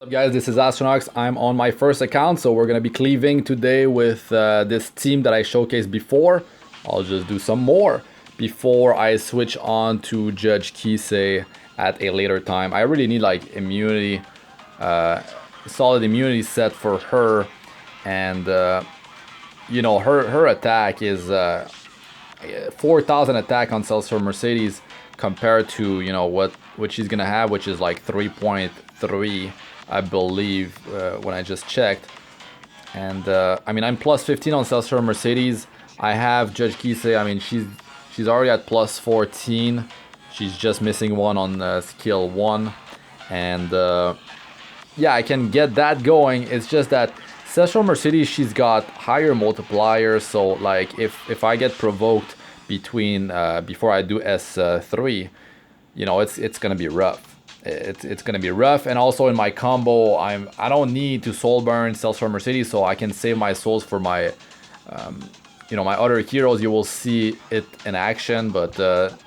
What's up guys, this is Astranox. I'm on my first account, so we're gonna be cleaving today with this team that I showcased before. I'll just do some more before I switch on to Judge Kisei at a later time. I really need like immunity, solid immunity set for her, and you know, her attack is 4,000 attack on Celestial Mercedes compared to, you know, what she's gonna have, which is like 3.3, I believe, when I just checked. And I mean, I'm plus 15 on Celestial Mercedes. I have Judge Kisei. I mean, she's already at plus 14. She's just missing one on skill 1, and yeah, I can get that going. It's just that Celestial Mercedes, she's got higher multipliers, so like if I get provoked between before I do S3, you know, it's gonna be rough. It's gonna be rough. And also in my combo, I don't need to soul burn Celestial Mercedes, so I can save my souls for my you know, my other heroes. You will see it in action, but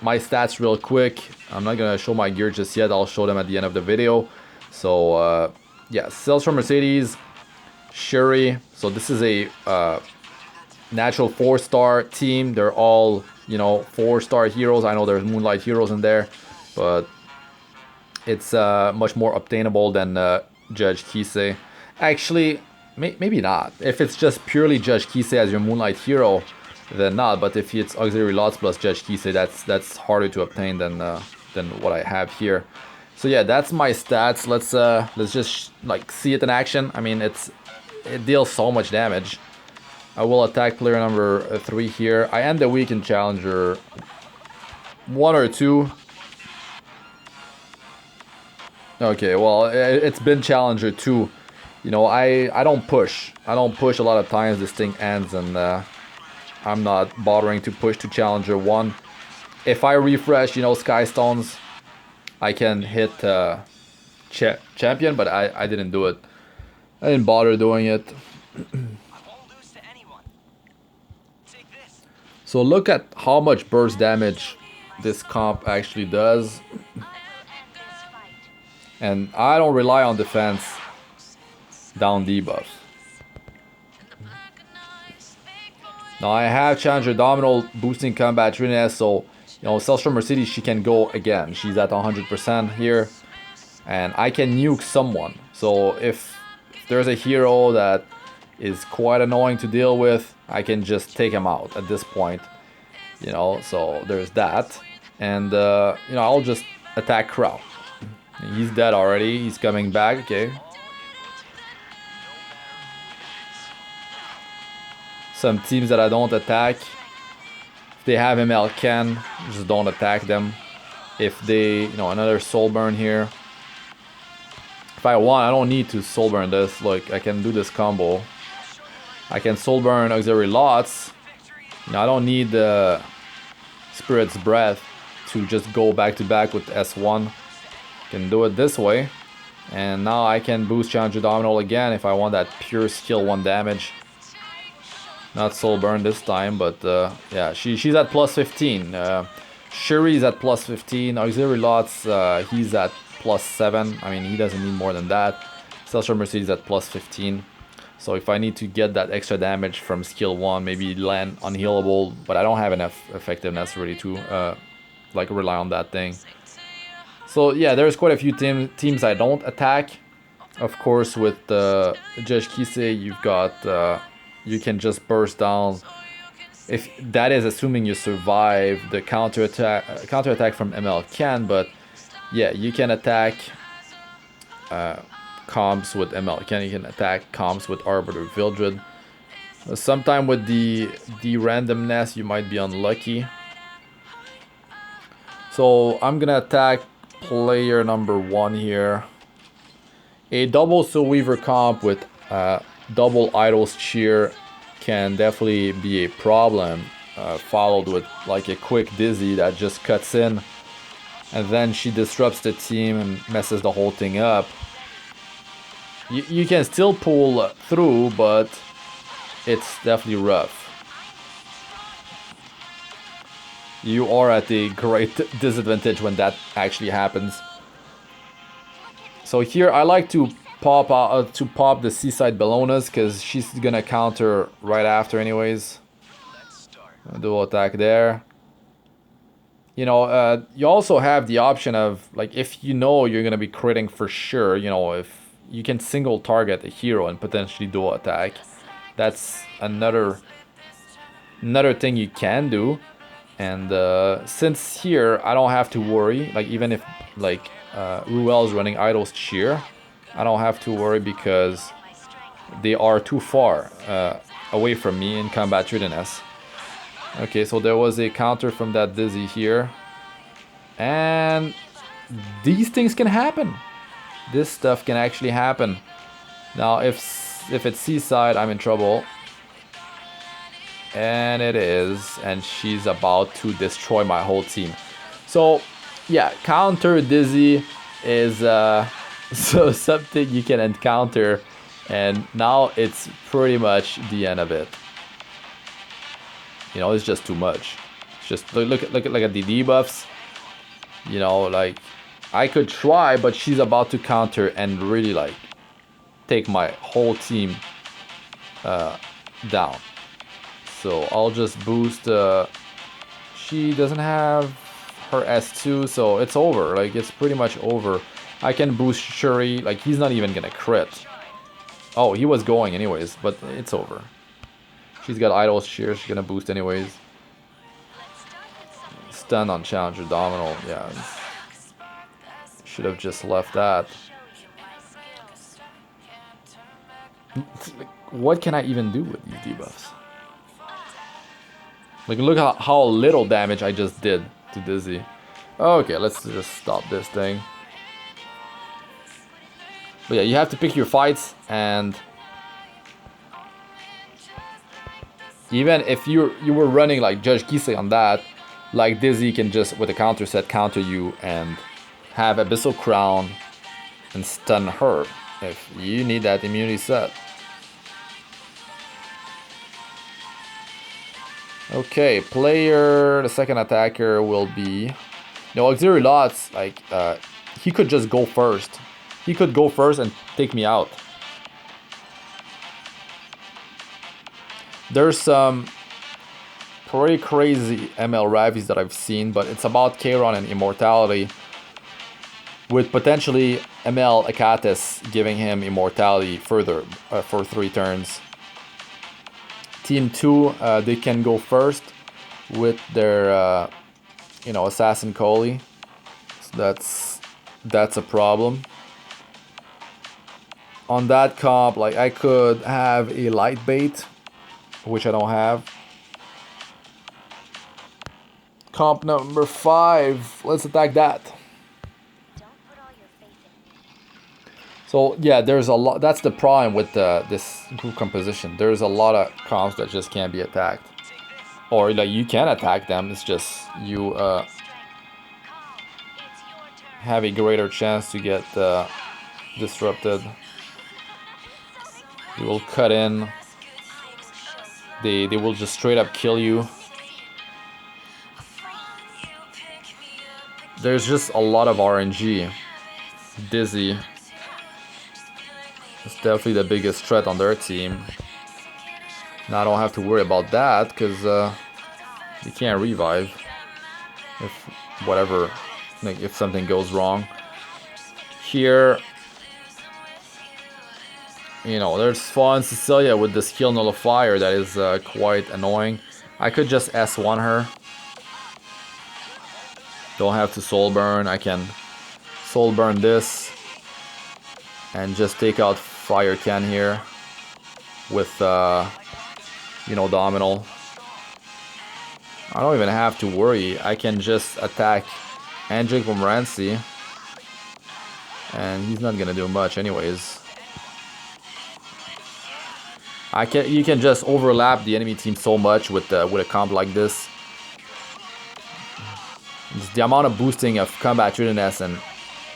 my stats real quick. I'm not gonna show my gear just yet. I'll show them at the end of the video. So yeah, Celestial Mercedes, Schuri. So this is a natural 4-star team. They're all, you know, 4-star heroes. I know there's Moonlight heroes in there, but it's much more obtainable than Judge Kisei. Actually, maybe not. If it's just purely Judge Kisei as your Moonlight hero, then not. But if it's Auxiliary Lots plus Judge Kisei, that's harder to obtain than what I have here. So yeah, that's my stats. Let's just like see it in action. I mean, it deals so much damage. I will attack player number 3 here. I end the week in Challenger 1 or 2. Okay, well, it's been Challenger 2. You know, I don't push. I don't push a lot of times. This thing ends, and I'm not bothering to push to Challenger 1. If I refresh, you know, Sky Stones, I can hit Champion, but I didn't do it. I didn't bother doing it. So look at how much burst damage this comp actually does. And I don't rely on defense down debuff. Now I have Challenger Dominiel boosting combat readiness, so you know, Celestial Mercedes, she can go again. She's at 100% here, and I can nuke someone. So if there's a hero that is quite annoying to deal with, I can just take him out at this point. You know, so there's that, and you know, I'll just attack Crow. He's dead already. He's coming back. Okay. Some teams that I don't attack, if they have ML just don't attack them. If they, you know, another soul burn here. If I want, I don't need to soul burn this. Look, I can do this combo. I can soul burn Auxiliary Lots. You know, I don't need the Spirit's Breath to just go back to back with S1. Can do it this way, and now I can boost Challenger Dominiel again if I want that pure skill 1 damage. Not soul burn this time, but yeah, she's at plus 15. Schuri's at plus 15. Auxiliary Lots, he's at plus 7. I mean, he doesn't need more than that. Celestial Mercedes at plus 15. So if I need to get that extra damage from skill 1, maybe land unhealable, but I don't have enough effectiveness really to like rely on that thing. So yeah, there's quite a few teams I don't attack. Of course, with Judge Kisei, you've got you can just burst down. If that is assuming you survive the counterattack from ML can, but yeah, you can attack comps with ML can. You can attack comps with Arbiter Vildred. Sometime with the randomness, you might be unlucky. So I'm gonna attack player number 1 here. A double Soul Weaver comp with double Idol's Cheer can definitely be a problem, followed with like a quick Dizzy that just cuts in, and then she disrupts the team and messes the whole thing up. You can still pull through, but it's definitely rough. You are at a great disadvantage when that actually happens. So here I like to pop the Seaside Bellonas because she's gonna counter right after anyways. Dual attack there. You know, you also have the option of, like, if you know you're gonna be critting for sure, you know, if you can single target a hero and potentially dual attack. That's another thing you can do. And since here I don't have to worry, like even if like Ruel's running Idol's Cheer, I don't have to worry because they are too far away from me in combat readiness. Okay, so there was a counter from that Dizzy here. And these things can happen. This stuff can actually happen. Now if it's Seaside, I'm in trouble. And it is, and she's about to destroy my whole team. So yeah, counter Dizzy is so something you can encounter, and now it's pretty much the end of it. You know, it's just too much. It's just look at the debuffs. You know, like I could try, but she's about to counter and really like take my whole team down. So I'll just boost. She doesn't have her S2, so it's over. Like it's pretty much over. I can boost Schuri. Like he's not even gonna crit. Oh, he was going anyways, but it's over. She's got Idol's Cheer. She's gonna boost anyways. Stun on Challenger Dominiel. Yeah, should have just left that. What can I even do with these debuffs? Like, look how little damage I just did to Dizzy. Okay, let's just stop this thing. But yeah, you have to pick your fights, and even if you were running like Judge Kisei on that, like Dizzy can just with a counter set counter you and have Abyssal Crown and stun her if you need that immunity set. Okay, player, the second attacker will be... No, Auxiliary Lots, like, he could just go first. He could go first and take me out. There's some pretty crazy ML Ravis that I've seen, but it's about Karin and Immortality, with potentially ML Achates giving him Immortality further for 3 turns. Team 2, they can go first with their, you know, Assassin Coley. So that's a problem. On that comp, like I could have a light bait, which I don't have. Comp number 5, let's attack that. So yeah, there's a lot. That's the problem with this group composition. There's a lot of comps that just can't be attacked, or like you can attack them. It's just you have a greater chance to get disrupted. They will cut in. They will just straight up kill you. There's just a lot of RNG. Dizzy. It's definitely the biggest threat on their team. Now I don't have to worry about that because they can't revive if whatever, like if something goes wrong. Here, you know, there's Fawn Cecilia with the skill nullifier that is quite annoying. I could just S1 her. Don't have to soul burn. I can soul burn this and just take out Fire Can here with you know, Dominiel. I don't even have to worry. I can just attack Angelic Montmorancy and he's not gonna do much anyways. You can just overlap the enemy team so much with a comp like this. Just the amount of boosting of combat readiness and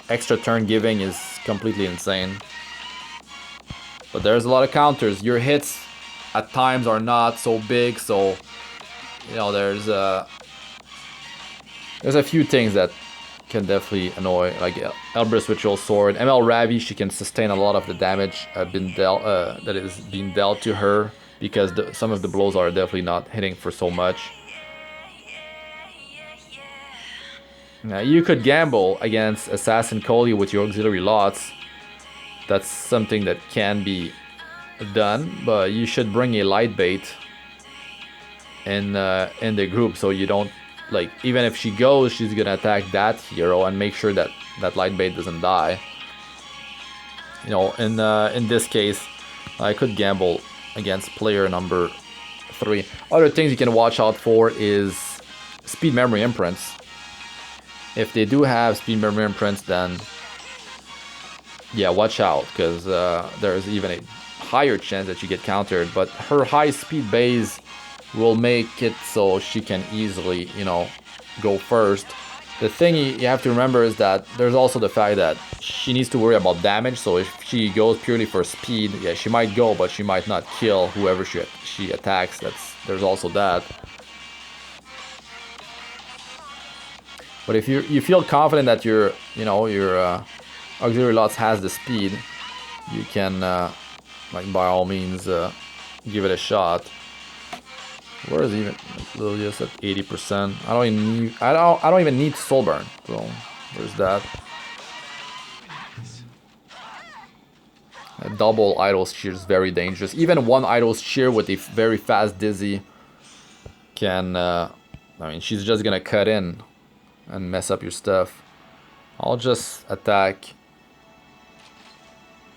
extra turn giving is completely insane. But there's a lot of counters. Your hits at times are not so big, so you know there's a few things that can definitely annoy. Like Elbrus Ritual Sword, ML Ravi, she can sustain a lot of the damage that is being dealt to her, because some of the blows are definitely not hitting for so much. Now you could gamble against Assassin Coley with your auxiliary lots. That's something that can be done, but you should bring a light bait in the group, so you don't, like, even if she goes, she's gonna attack that hero and make sure that that light bait doesn't die. You know, in this case, I could gamble against player number 3. Other things you can watch out for is speed memory imprints. If they do have speed memory imprints, then yeah, watch out, because there's even a higher chance that you get countered. But her high speed base will make it so she can easily, you know, go first. The thing you have to remember is that there's also the fact that she needs to worry about damage. So if she goes purely for speed, yeah, she might go, but she might not kill whoever she attacks. There's also that. But if you feel confident that your auxiliary lots has the speed, you can like by all means give it a shot. Where is even Lilius at 80%? I don't even need Soulburn. So there's that. A double Idol's Cheer is very dangerous. Even one Idol's Cheer with a very fast Dizzy can, I mean, she's just gonna cut in and mess up your stuff. I'll just attack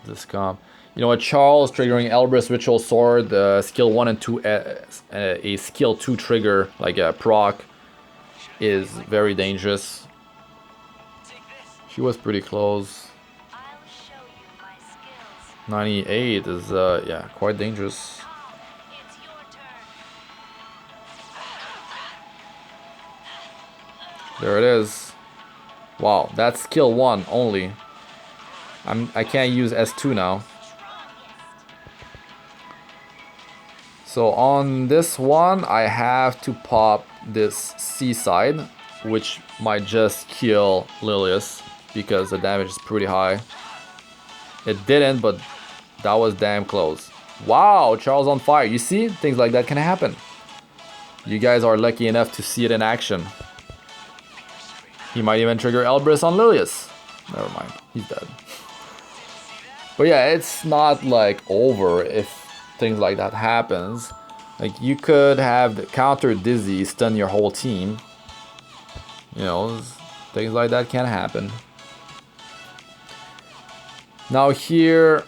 this comp. You know what, Charles triggering Elbrus Ritual Sword, skill 1 and 2, a skill 2 trigger, like a proc, is very dangerous. She was pretty close. 98 is, yeah, quite dangerous. There it is. Wow, that's skill 1 only. I can't use S2 now. So on this one, I have to pop this Seaside, which might just kill Lilius because the damage is pretty high. It didn't, but that was damn close. Wow, Charles on fire. You see, things like that can happen. You guys are lucky enough to see it in action. He might even trigger Elbrus on Lilius. Never mind, he's dead. But yeah, it's not like over if things like that happens. Like, you could have the counter Dizzy stun your whole team. You know, things like that can happen. Now here,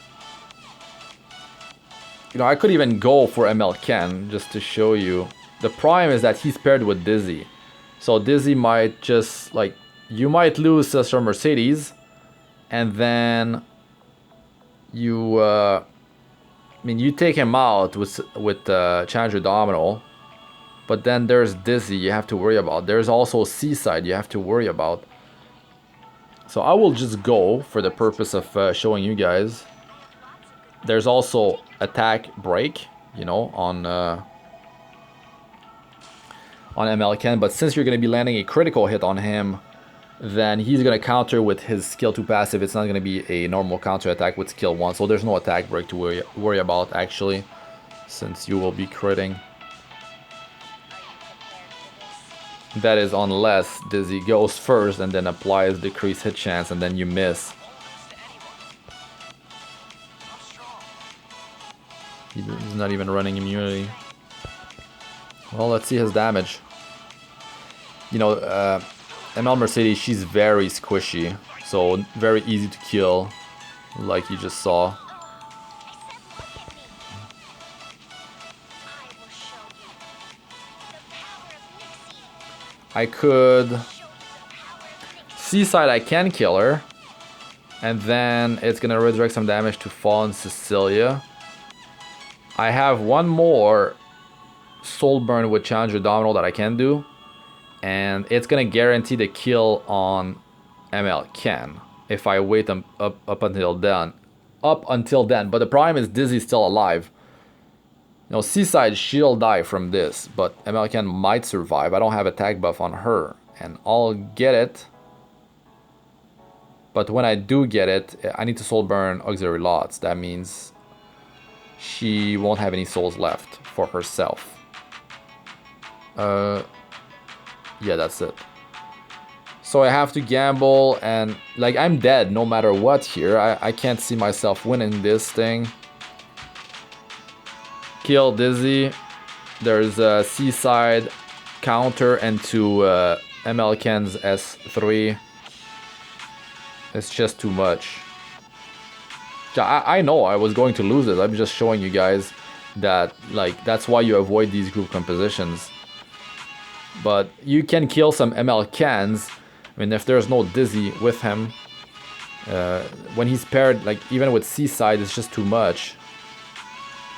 you know, I could even go for ML Ken just to show you. The prime is that he's paired with Dizzy. So Dizzy might just, like, you might lose Sister Mercedes, and then you, I mean, you take him out with Challenger Domino, but then there's Dizzy you have to worry about. There's also Seaside you have to worry about. So I will just go for the purpose of showing you guys. There's also attack break, you know, on ML Ken, but since you're going to be landing a critical hit on him, then he's going to counter with his skill 2 passive. It's not going to be a normal counter attack with skill 1, so there's no attack break to worry about, actually, since you will be critting. That is unless Dizzy goes first and then applies decreased hit chance and then you miss. He's not even running immunity. Well, let's see his damage. You know, ML Mercedes, she's very squishy, so very easy to kill, like you just saw. I could Seaside, I can kill her, and then it's gonna redirect some damage to Fallen Cecilia. I have one more Soul Burn with Challenger Domino that I can do, and it's gonna guarantee the kill on ML Ken if I wait up until then. But the problem is Dizzy's still alive. You know, Seaside, she'll die from this, but ML Ken might survive. I don't have attack buff on her, and I'll get it But when I do get it, I need to soul burn auxiliary lots. That means she won't have any souls left for herself. Yeah, that's it. So I have to gamble, and like I'm dead no matter what here. I can't see myself winning this thing. Kill Dizzy. There's a Seaside counter into MLKen's S3. It's just too much. I know I was going to lose it. I'm just showing you guys that, like, that's why you avoid these group compositions. But you can kill some MLKens. I mean, if there's no Dizzy with him, when he's paired, like, even with Seaside, it's just too much.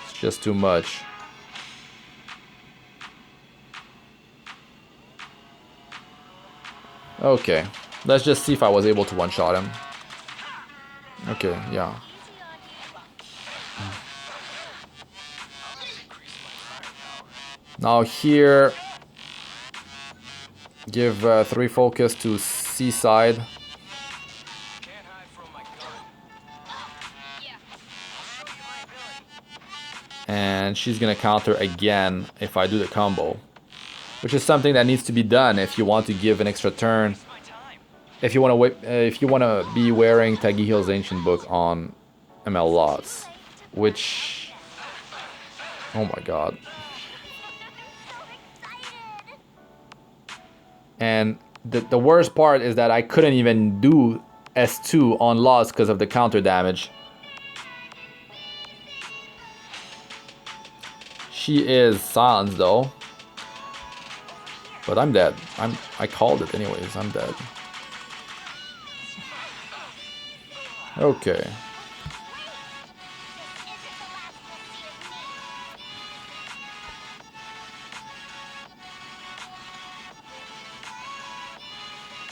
It's just too much. Okay, let's just see if I was able to one-shot him. Okay, yeah. Now here, give 3 focus to Seaside. And she's gonna counter again if I do the combo, which is something that needs to be done if you want to give an extra turn. If you want to be wearing Tagihil's Ancient Book on ML lots, which, oh my god. And the worst part is that I couldn't even do S2 on lots because of the counter damage. She is silenced though. But I'm dead. I called it anyways. I'm dead. Okay.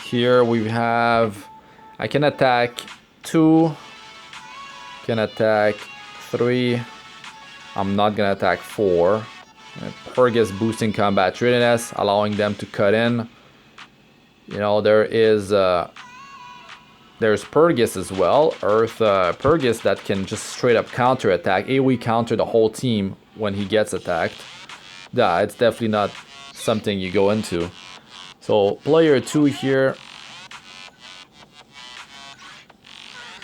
Here we have, I can attack 2, can attack 3, I'm not gonna attack 4. Purgus boosting combat readiness, allowing them to cut in. You know, there's Purgus as well, Earth Purgus, that can just straight up counter attack, AoE counter the whole team when he gets attacked. Yeah, it's definitely not something you go into. So player 2 here,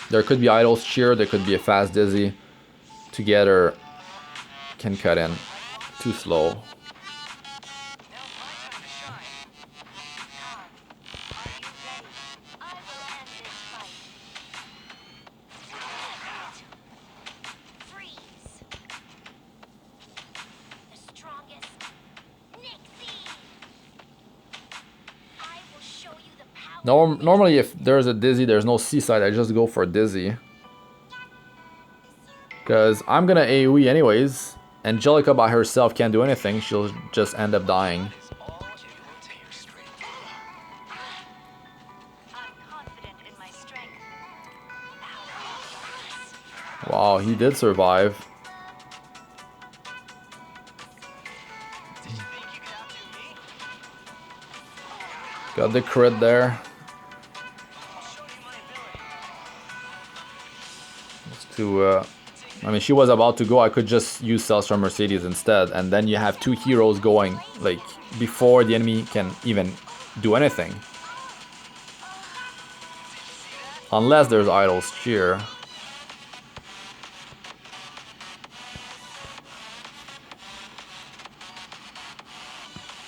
there could be Idol's Cheer, there could be a fast Dizzy. Together can cut in. Too slow. Normally if there's a Dizzy, there's no Seaside, I just go for Dizzy. Because I'm gonna AoE anyways. Angelica by herself can't do anything, she'll just end up dying. Wow, he did survive. Got the crit there. I mean, she was about to go, I could just use Cells from Mercedes instead, and then you have 2 heroes going, like, before the enemy can even do anything. Unless there's Idol's Cheer.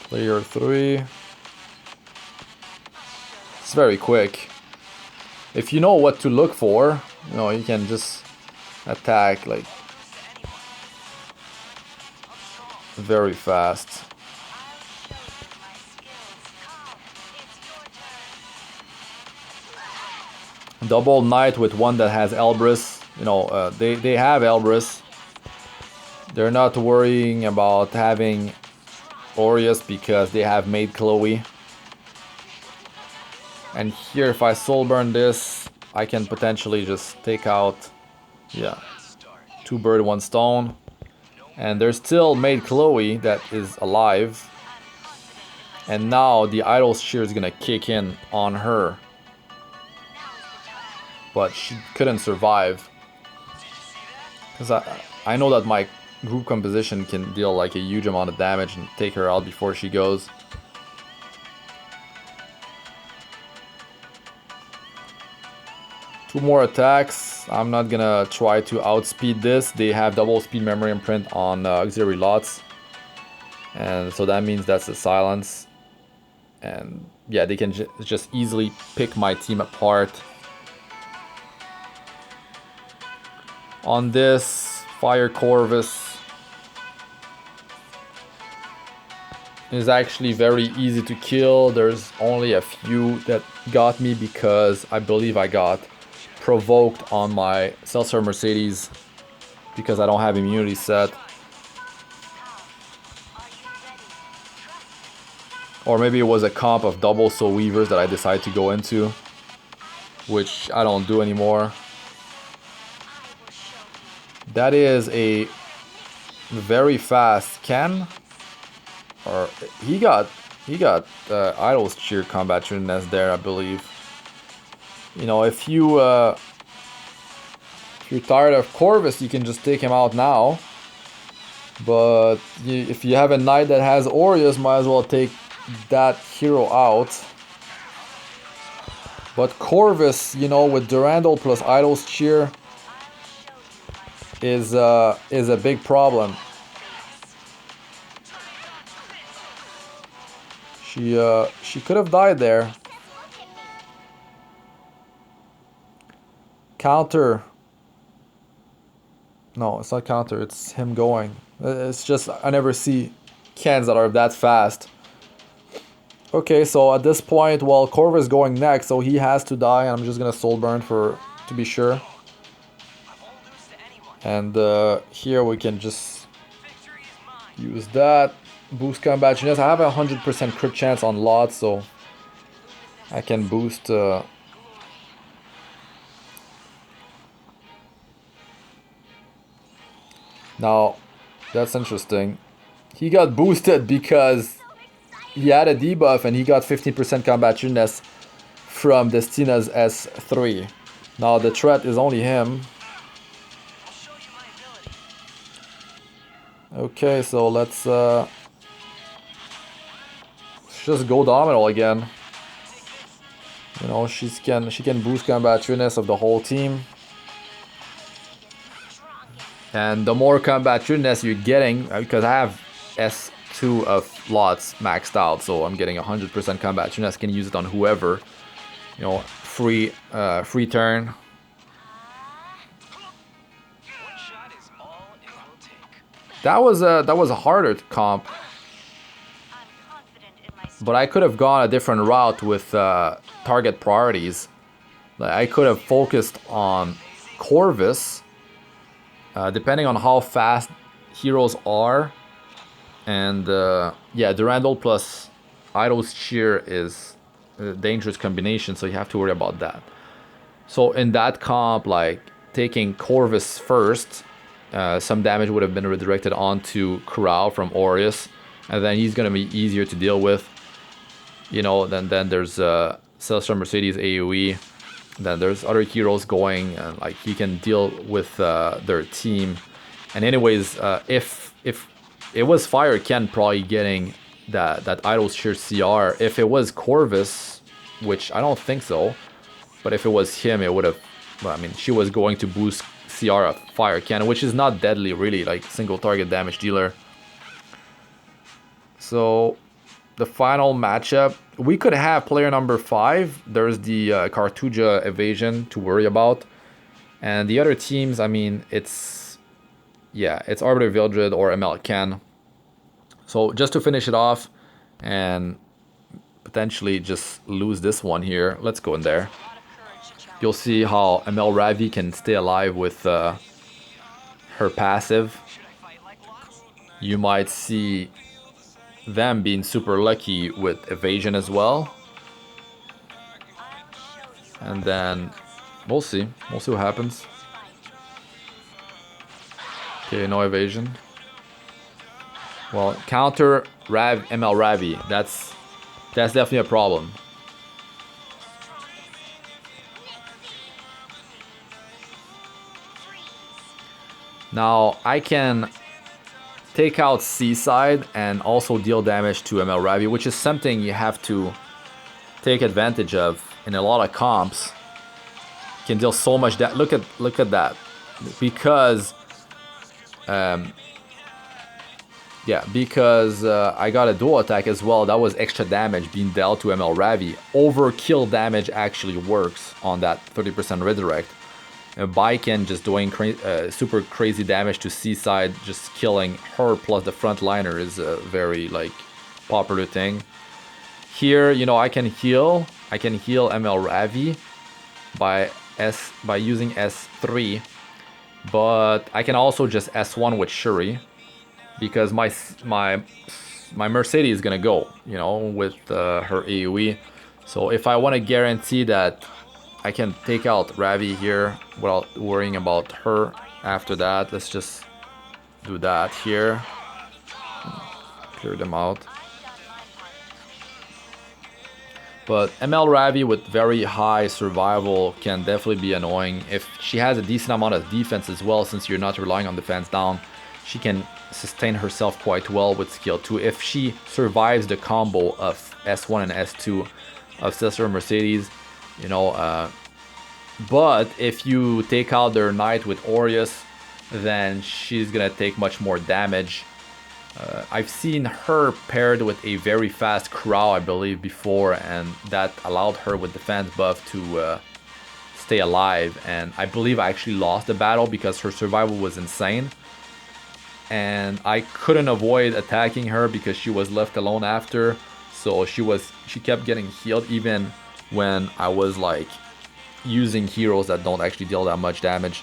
Player 3. It's very quick. If you know what to look for, you know, you can just attack like very fast. Double Knight with one that has Elbrus. You know, they have Elbrus. They're not worrying about having Aureus because they have made Chloe. And here, if I soul burn this, I can potentially just take out, yeah, 2 birds, 1 stone. And there's still made Chloe that is alive. And now the Idol's Cheer is gonna kick in on her. but she couldn't survive. Because I know that my group composition can deal like a huge amount of damage and take her out before she goes. Two more attacks. I'm not gonna try to outspeed this. They have double speed memory imprint on auxiliary lots. And so that means that's a silence. And yeah, they can just easily pick my team apart. On this, Fire Corvus is actually very easy to kill. There's only a few that got me because I believe I got provoked on my Seltzer Mercedes because I don't have immunity set. Or maybe it was a comp of double soul weavers that I decided to go into, which I don't do anymore. That is a very fast Ken. Or he got Idol's Cheer combat readiness there, I believe. You know, if you're tired of Corvus, you can just take him out now. But if you have a knight that has Aureus, might as well take that hero out. But Corvus, you know, with Durandal plus Idol's Cheer is a big problem. She could have died there. Counter. No, it's not counter, it's him going. It's just, I never see cans that are that fast. Okay, so at this point, well, Corvus is going next, so he has to die. I'm just gonna soul burn to be sure. And here we can just use that. Boost combat genius. I have a 100% crit chance on lots, so I can boost. Now, that's interesting. He got boosted because he had a debuff and he got 15% combat genius from Destina's S3. Now the threat is only him. Okay, so let's just go Dominiel again. You know, she can boost combat readiness of the whole team. And the more combat readiness you're getting, because I have S2 of lots maxed out, so I'm getting 100% combat readiness. Can use it on whoever. You know, free turn. That was a harder comp. But I could have gone a different route with target priorities. Like I could have focused on Corvus, depending on how fast heroes are. And yeah, Durandal plus Idol's Cheer is a dangerous combination, so you have to worry about that. So in that comp, like taking Corvus first, some damage would have been redirected onto Corral from Aureus, and then he's gonna be easier to deal with. You know, then there's Celestial Mercedes AoE. Then there's other heroes going, and like he can deal with their team. And anyways, if it was Fire Ken probably getting that Idol's Cheer CR. If it was Corvus, which I don't think so, but if it was him, it would have. Well, I mean, she was going to boost CR of Fire Ken, which is not deadly really, like single target damage dealer. So the final matchup, we could have player number 5. There's the Cartuja evasion to worry about. And the other teams, I mean, it's Arbiter Vildred or ML Ken. So just to finish it off and potentially just lose this one here, let's go in there. You'll see how ML Ravi can stay alive with her passive. You might see them being super lucky with evasion as well. And then we'll see what happens. Okay, no evasion. Well, counter ML Ravi, that's definitely a problem. Now I can take out Seaside and also deal damage to ML Ravi, which is something you have to take advantage of in a lot of comps. You can deal so much damage. Look at that. Because I got a dual attack as well. That was extra damage being dealt to ML Ravi. Overkill damage actually works on that 30% redirect. Baiken just doing super crazy damage to Seaside, just killing her plus the frontliner is a very like popular thing. Here, you know, I can heal ML Ravi by using S3, but I can also just S1 with Schuri because my Mercedes is gonna go, you know, with her AoE. So if I want to guarantee that I can take out Ravi here without worrying about her after that, let's just do that here. Clear them out. But ML Ravi with very high survival can definitely be annoying. If she has a decent amount of defense as well, since you're not relying on defense down, she can sustain herself quite well with skill 2. If she survives the combo of S1 and S2 of Sister Mercedes, you know, but if you take out their knight with Aureus, then she's gonna take much more damage. I've seen her paired with a very fast Crow, I believe, before, and that allowed her with defense buff to stay alive. And I believe I actually lost the battle because her survival was insane. And I couldn't avoid attacking her because she was left alone after. So she kept getting healed even when I was like using heroes that don't actually deal that much damage.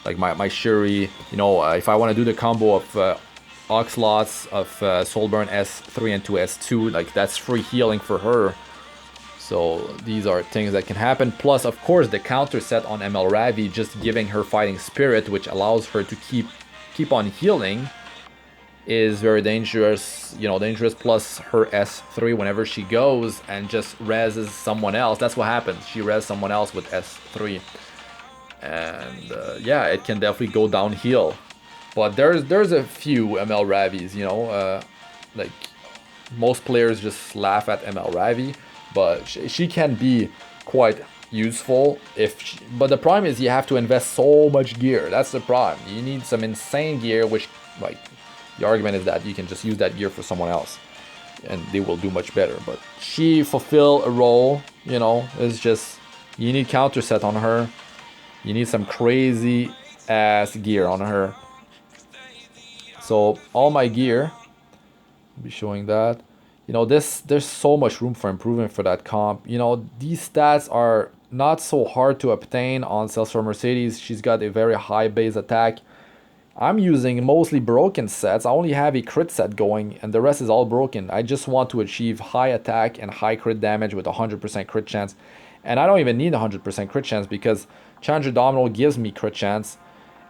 Like my Schuri, you know, if I want to do the combo of Oxlots of Soulburn S3 and 2S2, like that's free healing for her. So these are things that can happen. Plus, of course, the counter set on ML Ravi, just giving her Fighting Spirit, which allows her to keep on healing, is very dangerous. You know, dangerous. Plus her S3 whenever she goes and just reses someone else. That's what happens. She res someone else with S3, and yeah, it can definitely go downhill. But there's a few ML Ravis, you know, like most players just laugh at ML Ravi, but she can be quite useful but the problem is you have to invest so much gear. That's the problem. You need some insane gear, which like the argument is that you can just use that gear for someone else and they will do much better. But she fulfill a role, you know. It's just you need counter set on her. You need some crazy ass gear on her. So all my gear, I'll be showing that. You know, there's so much room for improvement for that comp. You know, these stats are not so hard to obtain on Celestial Mercedes. She's got a very high base attack. I'm using mostly broken sets. I only have a crit set going and the rest is all broken. I just want to achieve high attack and high crit damage with 100% crit chance. And I don't even need 100% crit chance because Challenger Domino gives me crit chance.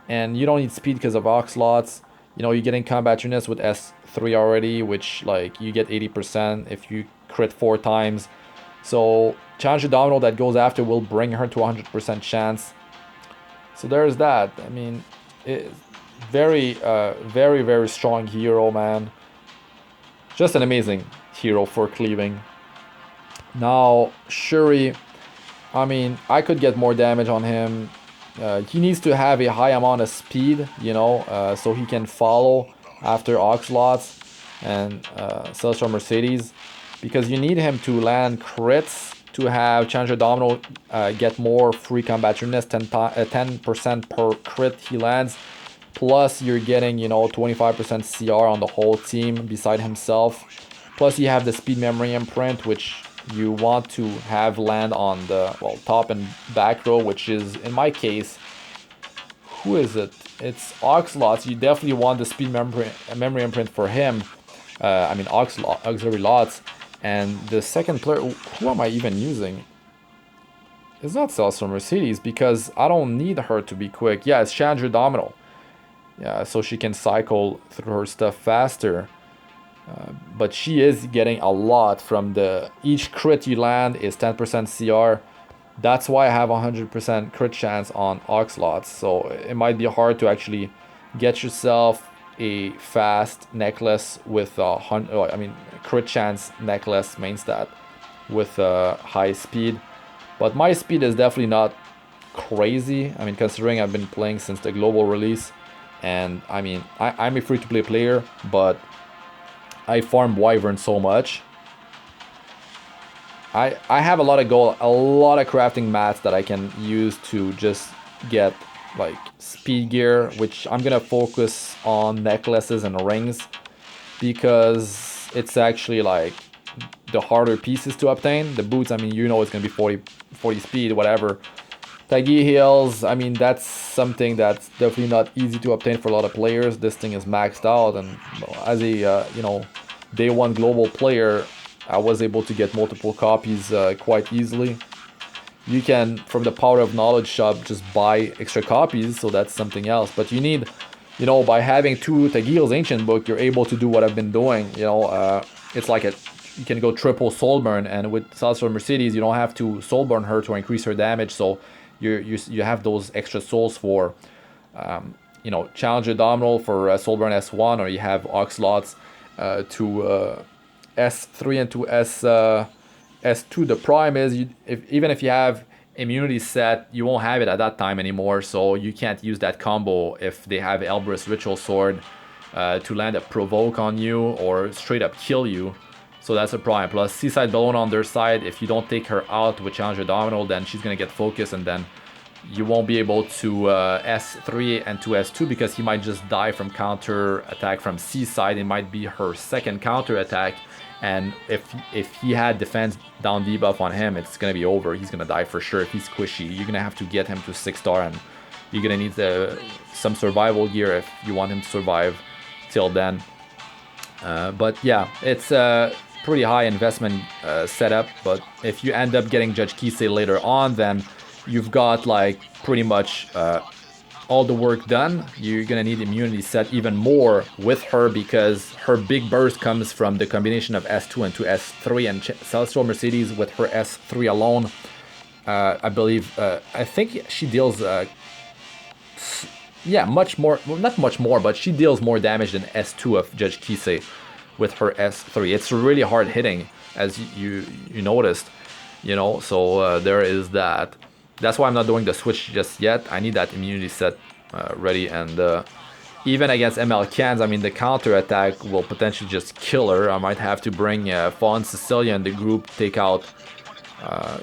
And you don't need speed because of Oxlots. You know, you're getting combat units with S3 already, which like you get 80% if you crit 4 times. So Challenger Domino that goes after will bring her to 100% chance. So there's that. I mean, very strong hero, man. Just an amazing hero for cleaving. Now Schuri, I mean, I could get more damage on him. He needs to have a high amount of speed, you know, so he can follow after Oxlots and Celestial Mercedes, because you need him to land crits to have Challenger Domino get more free combat units, 10% per crit he lands, plus you're getting, you know, 25% CR on the whole team beside himself, plus you have the speed memory imprint, which you want to have land on the, well, top and back row, which is, in my case, who is it? It's Oxlots. You definitely want the speed memory imprint for him. I mean, auxiliary lots. And the second player, who am I even using? It's not Celestial Mercedes, because I don't need her to be quick. Yeah, it's Challenger Domino. Yeah, so she can cycle through her stuff faster. But she is getting a lot from each crit you land is 10% CR. That's why I have 100% crit chance on Oxlots. So it might be hard to actually get yourself a fast necklace with crit chance necklace main stat with high speed. But my speed is definitely not crazy. I mean, considering I've been playing since the global release, and I mean, I'm a free-to-play player, but I farm Wyvern so much. I have a lot of gold, a lot of crafting mats that I can use to just get like speed gear, which I'm gonna focus on necklaces and rings because it's actually like the harder pieces to obtain. The boots, I mean, you know, it's gonna be 40 speed, whatever. Taggy heals, I mean, that's something that's definitely not easy to obtain for a lot of players. This thing is maxed out, and as a you know, day one global player, I was able to get multiple copies quite easily. You can, from the Power of Knowledge shop, just buy extra copies, so that's something else. But you need, you know, by having 2 Tagil's Ancient Book, you're able to do what I've been doing. You know, it's like you can go triple Soulburn, and with Celestial Mercedes, you don't have to Soulburn her to increase her damage, so you have those extra souls for, you know, Challenger Domino for Soulburn S1, or you have Oxlots to S3 and to S2. The prime is, even if you have immunity set, you won't have it at that time anymore, so you can't use that combo if they have Elbrus Ritual Sword to land a provoke on you or straight up kill you. So that's a prime. Plus Seaside Balloon on their side, if you don't take her out with Challenger Domino, then she's gonna get focused, and then you won't be able to S3 and to S2 because he might just die from counter attack from Seaside. It might be her second counter attack, and if he had defense down debuff on him, it's gonna be over. He's gonna die for sure. If he's squishy, you're gonna have to get him to 6-star, and you're gonna need some survival gear if you want him to survive till then. But yeah, it's a pretty high investment setup, but if you end up getting Judge Kisei later on, then you've got like pretty much all the work done. You're gonna need immunity set even more with her because her big burst comes from the combination of S2 and to S3, and Celestial Mercedes with her S3 alone, I believe, I think she deals yeah, much more, well, not much more, but she deals more damage than S2 of Judge Kisei with her S3. It's really hard hitting, as you noticed, you know, so there is that. That's why I'm not doing the switch just yet. I need that immunity set ready, and even against ML Cans, I mean, the counter attack will potentially just kill her. I might have to bring Fawn Cecilia in the group, take out,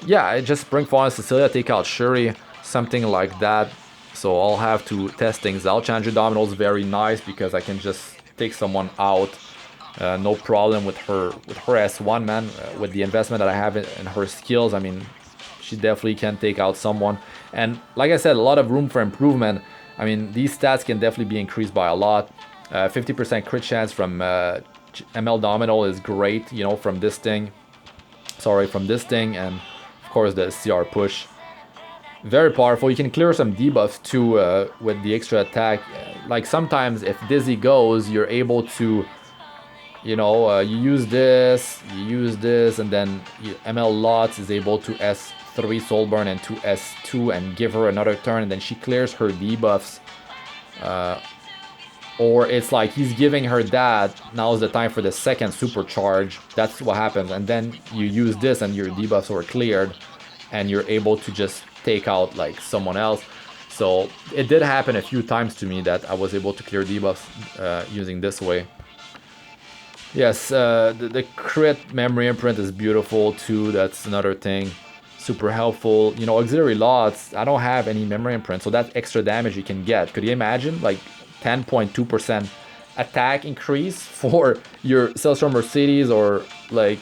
yeah, just bring Fawn Cecilia, take out Schuri, something like that. So I'll have to test things out. Challenger Domino is very nice because I can just take someone out, no problem with her S1, man. With the investment that I have in her skills, I mean, she definitely can take out someone. And like I said, a lot of room for improvement. I mean, these stats can definitely be increased by a lot. 50% crit chance from ML Domino is great, you know, from this thing. And of course the CR push. Very powerful. You can clear some debuffs too with the extra attack. Like sometimes if Dizzy goes, you're able to, you know, you use this, and then ML Lots is able to S3 Soulburn and to S2 and give her another turn, and then she clears her debuffs. Or it's like he's giving her that, now's the time for the second supercharge. That's what happens, and then you use this and your debuffs are cleared, and you're able to just take out like someone else. So it did happen a few times to me that I was able to clear debuffs using this way. Yes, the crit memory imprint is beautiful too. That's another thing, super helpful. You know, auxiliary lots, I don't have any memory imprint, so that extra damage you can get. Could you imagine like 10.2% attack increase for your Celestial Mercedes or like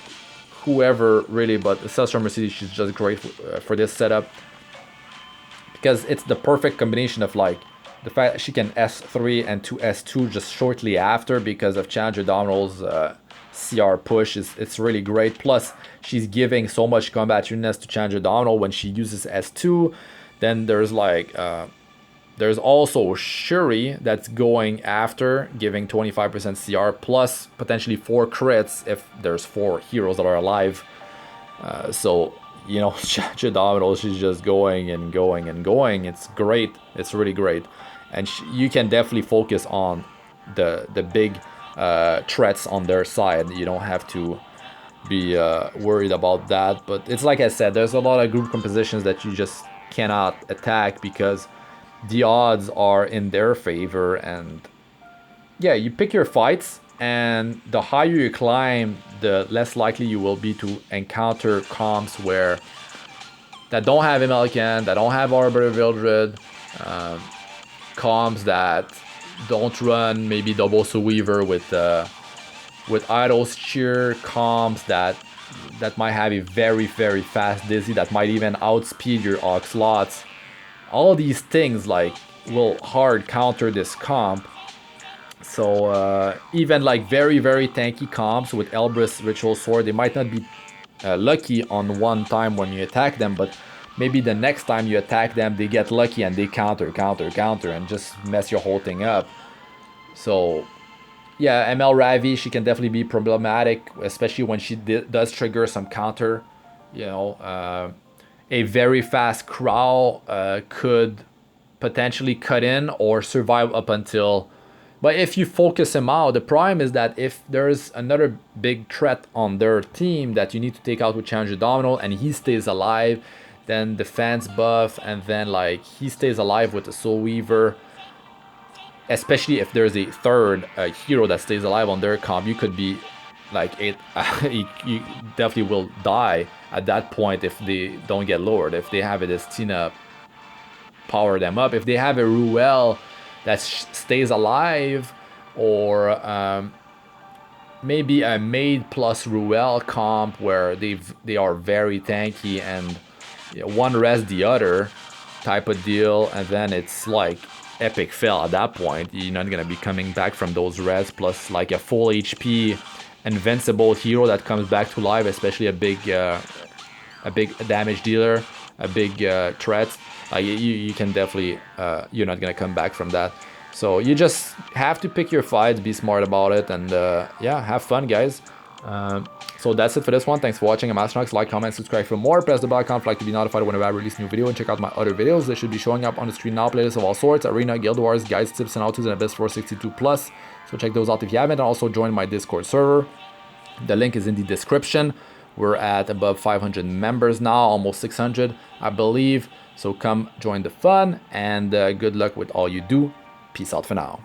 whoever really? But the Celestial Mercedes is just great for this setup because it's the perfect combination of like the fact that she can S3 and to S2 just shortly after because of Challenger Domino's CR push. It's really great. Plus, she's giving so much combat readiness to Challenger Domino when she uses S2. Then there's like, there's also Schuri that's going after, giving 25% CR plus potentially 4 crits if there's 4 heroes that are alive. So, you know, Challenger Domino, she's just going and going and going. It's great. It's really great. and you can definitely focus on the big threats on their side. You don't have to be worried about that. But it's like I said, there's a lot of group compositions that you just cannot attack because the odds are in their favor. And yeah, you pick your fights, and the higher you climb, the less likely you will be to encounter comps that don't have Angelican, that don't have Arbiter Vildred, comps that don't run maybe double Weaver with Idol's Cheer, comps that might have a very, very fast Dizzy, that might even outspeed your Oxlots. All these things like will hard counter this comp. So even like very, very tanky comps with Elbrus Ritual Sword, they might not be lucky on one time when you attack them, but maybe the next time you attack them, they get lucky and they counter, and just mess your whole thing up. So yeah, ML Ravi, she can definitely be problematic, especially when she does trigger some counter. You know, a very fast Crow could potentially cut in or survive up until... But if you focus him out, the problem is that if there's another big threat on their team that you need to take out with Challenger Domino and he stays alive, then defense buff, and then like he stays alive with the Soul Weaver, especially if there's a third hero that stays alive on their comp, you could be like you definitely will die at that point if they don't get lowered. If they have a Destina power them up, if they have a Ruel that stays alive, or maybe a Maid plus Ruel comp where they are very tanky and one res the other type of deal, and then it's like epic fail at that point. You're not gonna be coming back from those res, plus like a full HP invincible hero that comes back to life, especially a big damage dealer, a big threat. You can definitely you're not gonna come back from that. So you just have to pick your fights, be smart about it, and yeah, have fun, guys. So that's it for this one. Thanks for watching. I'm Astranox. Like, comment, subscribe for more. Press the bell icon to be notified whenever I release a new video, and check out my other videos. They should be showing up on the screen now. Playlists of all sorts: Arena, Guild Wars, guides, tips, and how-tos, and Abyss 462 plus. So check those out if you haven't. And also join my Discord server. The link is in the description. We're at above 500 members now, almost 600, I believe. So come join the fun, and good luck with all you do. Peace out for now.